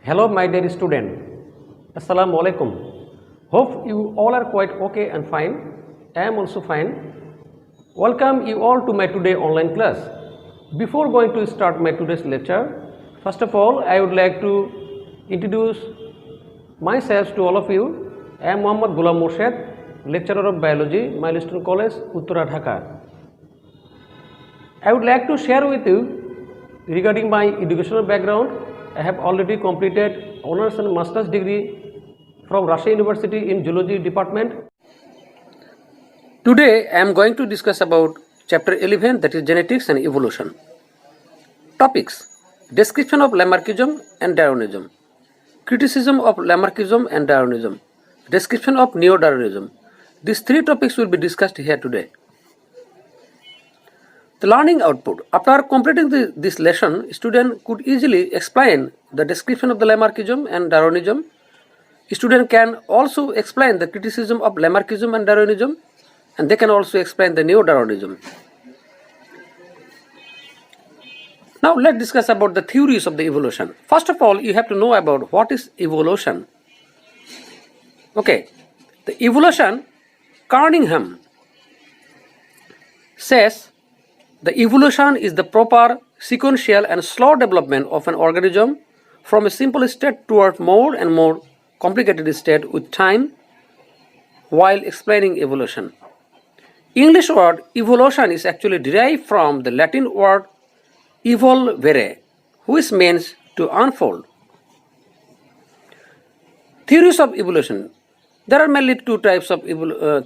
Hello, my dear student. Assalamu alaikum. Hope you all are quite okay and fine. I am also fine. Welcome you all to my today online class. Before going to start my today's lecture, first of all, I would like to introduce myself to all of you. I am Muhammad Ghulam Morshed, lecturer of biology, Milestone College, Uttara, Dhaka. I would like to share with you regarding my educational background. I have already completed honors and master's degree from Russia University in Zoology department. Today I am going to discuss about chapter 11, that is genetics and evolution. Topics: description of Lamarckism and Darwinism, criticism of Lamarckism and Darwinism, description of neo-Darwinism. These three topics will be discussed here today. The learning output. After completing this lesson, student could easily explain the description of the Lamarckism and Darwinism. Student can also explain the criticism of Lamarckism and Darwinism, and they can also explain the neo-Darwinism. Now let's discuss about the theories of the evolution. First of all, you have to know about what is evolution. Okay, the evolution, Cunningham says, the evolution is the proper, sequential and slow development of an organism from a simple state toward more and more complicated state with time, while explaining evolution. English word evolution is actually derived from the Latin word evolvere, which means to unfold. Theories of evolution. There are mainly two types of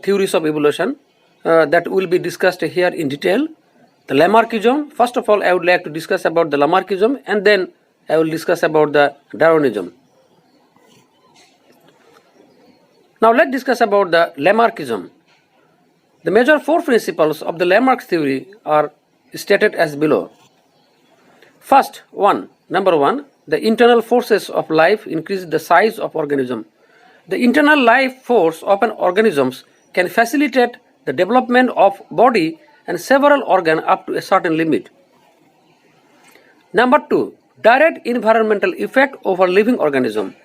theories of evolution that will be discussed here in detail. The Lamarckism. First of all, I would like to discuss about the Lamarckism, and then I will discuss about the Darwinism. Now let's discuss about the Lamarckism. The major four principles of the Lamarck theory are stated as below. First, number one, the internal forces of life increase the size of organism. The internal life force of an organism can facilitate the development of body and several organs up to a certain limit. Number two, direct environmental effect over living organism.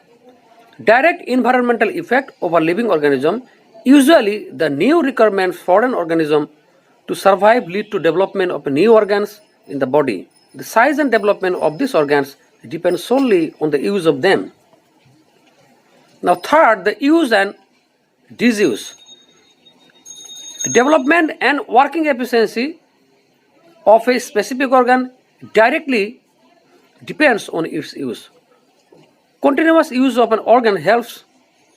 Direct environmental effect over living organism. Usually, the new requirements for an organism to survive lead to development of new organs in the body. The size and development of these organs depends solely on the use of them. Now, third, the use and disuse. The development and working efficiency of a specific organ directly depends on its use. Continuous use of an organ helps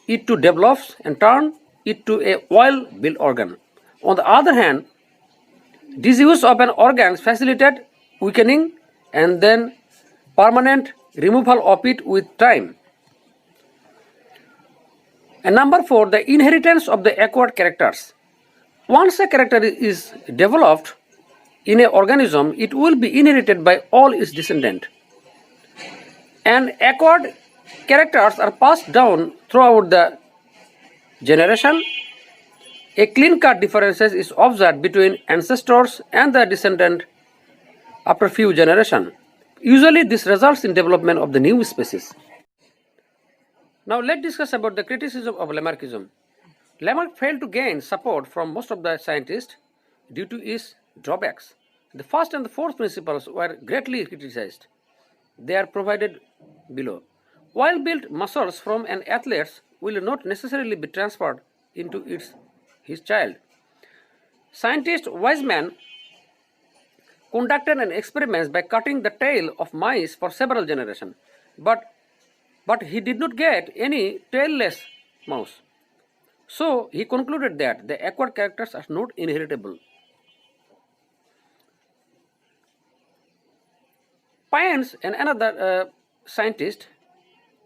it to develop and turn it to a well-built organ. On the other hand, disuse of an organ facilitates weakening and then permanent removal of it with time. And number four, the inheritance of the acquired characters. Once a character is developed in an organism, it will be inherited by all its descendants. And acquired characters are passed down throughout the generation. A clean-cut difference is observed between ancestors and the descendant after few generations. Usually this results in development of the new species. Now let's discuss about the criticism of Lamarckism. Lamarck failed to gain support from most of the scientists due to its drawbacks. The first and the fourth principles were greatly criticized. They are provided below. Well-built muscles from an athlete will not necessarily be transferred into his child. Scientist Weizmann conducted an experiment by cutting the tail of mice for several generations, but he did not get any tailless mouse. So he concluded that the acquired characters are not inheritable. Paynes and another scientist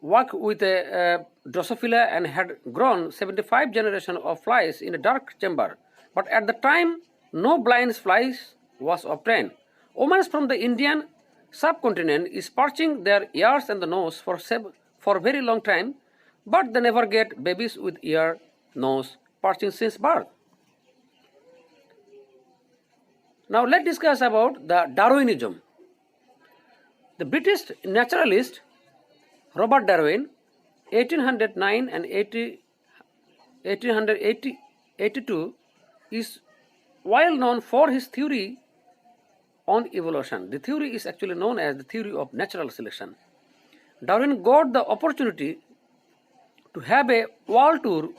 worked with a Drosophila and had grown 75 generations of flies in a dark chamber. But at the time, no blind flies was obtained. Women from the Indian subcontinent is perching their ears and the nose for very long time, but they never get babies with ear, nose, perching since birth. Now let's discuss about the Darwinism. The British naturalist Robert Darwin, 1809 and 1882, is well known for his theory on evolution. The theory is actually known as the theory of natural selection. Darwin got the opportunity to have a world tour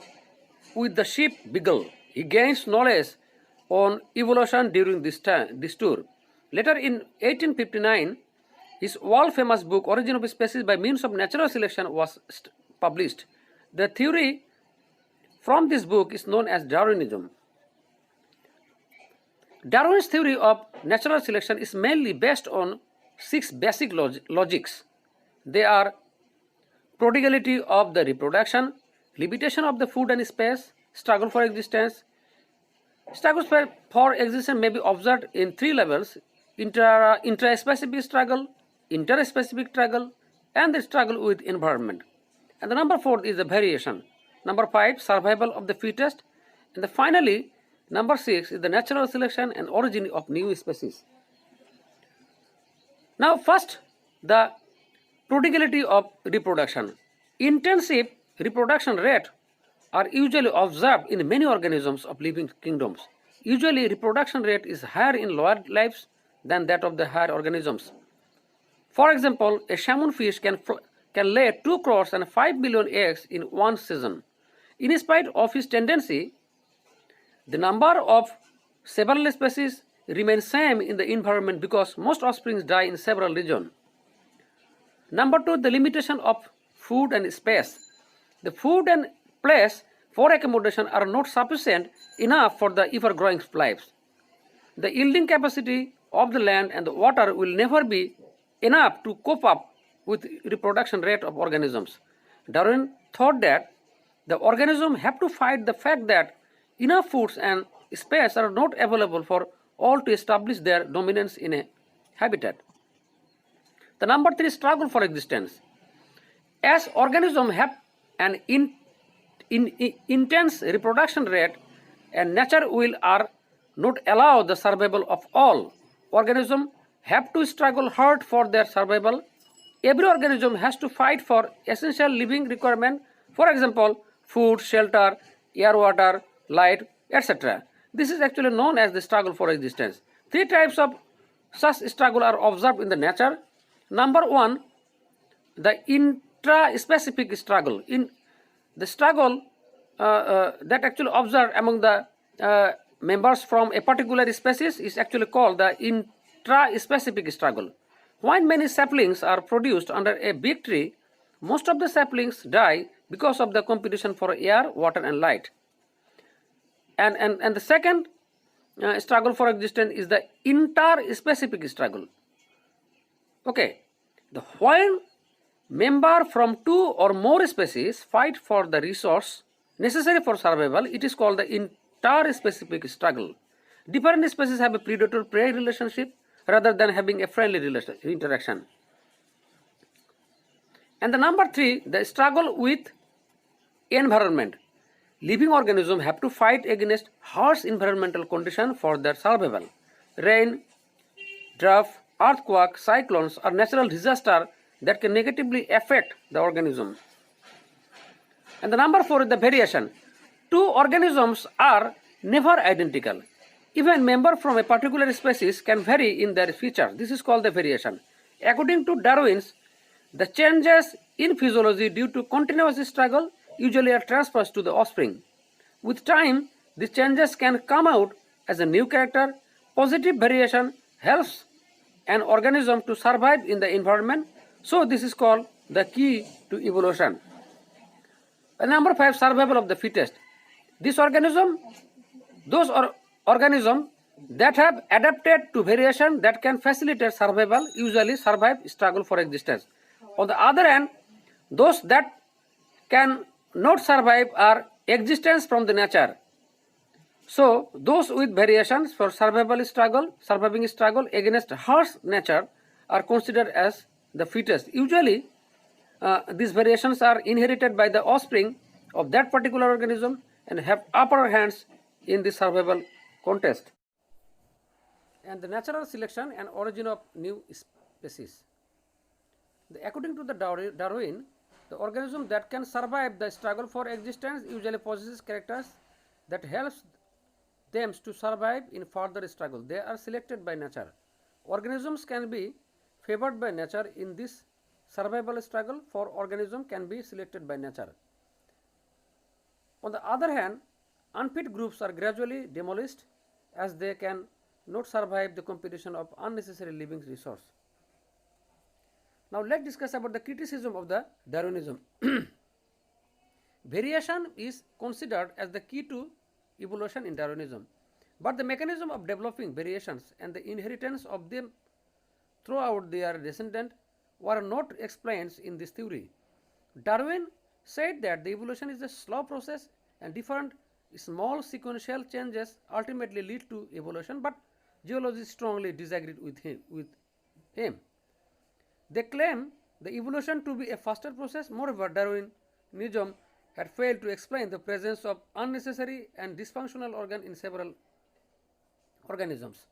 with the ship Beagle. He gains knowledge on evolution during this tour. Later in 1859, his world-famous book Origin of Species by Means of Natural Selection was published. The theory from this book is known as Darwinism. Darwin's theory of natural selection is mainly based on 6 basic logics. They are prodigality of the reproduction, limitation of the food and space, struggle for existence. Struggle for existence may be observed in 3 levels: intra-specific struggle, interspecific struggle, and the struggle with environment. And the number 4 is the variation. Number 5, survival of the fittest. And finally, number 6 is the natural selection and origin of new species. Now first, the prodigality of reproduction. Intensive reproduction rate are usually observed in many organisms of living kingdoms. Usually reproduction rate is higher in lower lives than that of the higher organisms. For example, a salmon fish can lay 2 crores and 5 million eggs in one season. In spite of his tendency, the number of several species remains same in the environment because most offspring die in several regions. Number 2, the limitation of food and space. The food and place for accommodation are not sufficient enough for the ever-growing lives. The yielding capacity of the land and the water will never be enough to cope up with reproduction rate of organisms. Darwin thought that the organism have to fight the fact that enough foods and space are not available for all to establish their dominance in a habitat. The number 3, struggle for existence. As organisms have an intense reproduction rate and nature will are not allow the survival of all, organisms have to struggle hard for their survival. Every organism has to fight for essential living requirement, for example, food, shelter, air, water, light, etc. This is actually known as the struggle for existence. 3 types of such struggle are observed in the nature. Number 1, the intra-specific struggle. In the struggle that actually observed among the members from a particular species is actually called the intra-specific struggle. When many saplings are produced under a big tree, most of the saplings die because of the competition for air, water, and light. And the second struggle for existence is the inter-specific struggle. Okay, when member from 2 or more species fight for the resource necessary for survival, it is called the inter-specific struggle. Different species have a predator-prey relationship rather than having a friendly interaction. And the number 3, the struggle with environment. Living organisms have to fight against harsh environmental conditions for their survival. Rain, drought, earthquake, cyclones are natural disasters that can negatively affect the organism. And the number 4 is the variation. 2 organisms are never identical. Even members from a particular species can vary in their features. This is called the variation. According to Darwin, the changes in physiology due to continuous struggle usually are transferred to the offspring. With time, these changes can come out as a new character. Positive variation helps an organism to survive in the environment. So this is called the key to evolution. And number 5, survival of the fittest. Those organisms that have adapted to variation that can facilitate survival usually survive struggle for existence. On the other hand, those that can not survive are existence from the nature. So those with variations for surviving struggle against harsh nature are considered as the fittest. Usually these variations are inherited by the offspring of that particular organism and have upper hands in the survival contest. And the natural selection and origin of new species. According to the Darwin, The organism that can survive the struggle for existence usually possesses characters that helps them to survive in further struggle. They are selected by nature. Organisms can be favored by nature in this survival struggle, for organism can be selected by nature. On the other hand, unfit groups are gradually demolished as they can not survive the competition of unnecessary living resource. Now let's discuss about the criticism of the Darwinism. Variation is considered as the key to evolution in Darwinism, but the mechanism of developing variations and the inheritance of them throughout their descendant were not explained in this theory. Darwin said that the evolution is a slow process and different small sequential changes ultimately lead to evolution, but geologists strongly disagreed with him. They claim the evolution to be a faster process. Moreover, Darwinism had failed to explain the presence of unnecessary and dysfunctional organ in several organisms.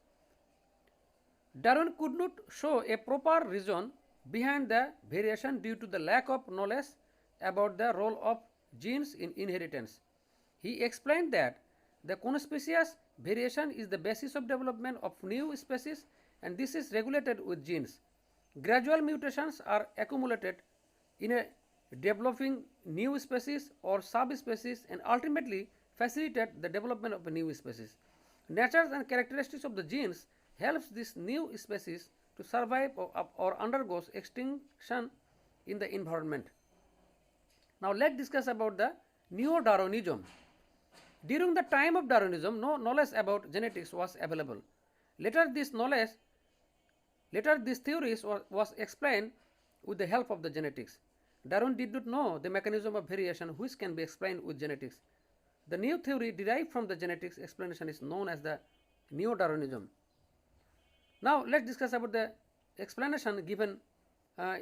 Darwin could not show a proper reason behind the variation due to the lack of knowledge about the role of genes in inheritance. He explained that the conspicuous variation is the basis of development of new species, and this is regulated with genes. Gradual mutations are accumulated in a developing new species or subspecies and ultimately facilitate the development of a new species. Nature and characteristics of the genes helps this new species to survive or undergoes extinction in the environment. Now let's discuss about the Neo-Darwinism. During the time of Darwinism, no knowledge about genetics was available. Later these theories was explained with the help of the genetics. Darwin did not know the mechanism of variation which can be explained with genetics. The new theory derived from the genetics explanation is known as the Neo-Darwinism. Now let's discuss about the explanation given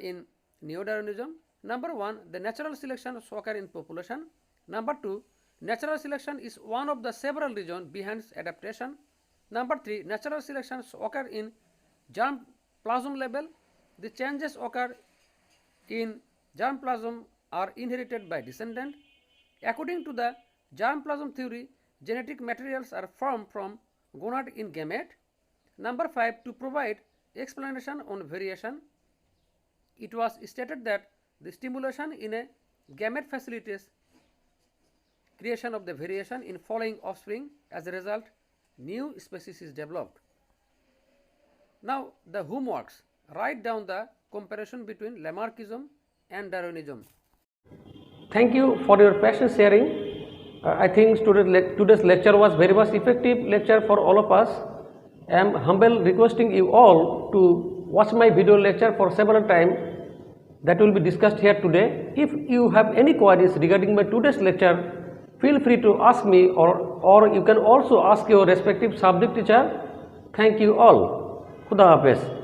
in Neo-Darwinism. Number 1, the natural selection occur in population. Number 2, natural selection is one of the several reasons behind adaptation. Number 3, natural selections occur in germ plasm level. The changes occur in germ plasm are inherited by descendant. According to the germ plasm theory, genetic materials are formed from gonad in gamete. Number 5, to provide explanation on variation, it was stated that the stimulation in a gamete facilitates creation of the variation in following offspring. As a result, new species is developed. Now the homeworks. Write down the comparison between Lamarckism and Darwinism. Thank you for your patient sharing. I think today's lecture was very much effective lecture for all of us. I am humble requesting you all to watch my video lecture for several times that will be discussed here today. If you have any queries regarding my today's lecture, feel free to ask me, or you can also ask your respective subject teacher. Thank you all. Khuda Hafiz.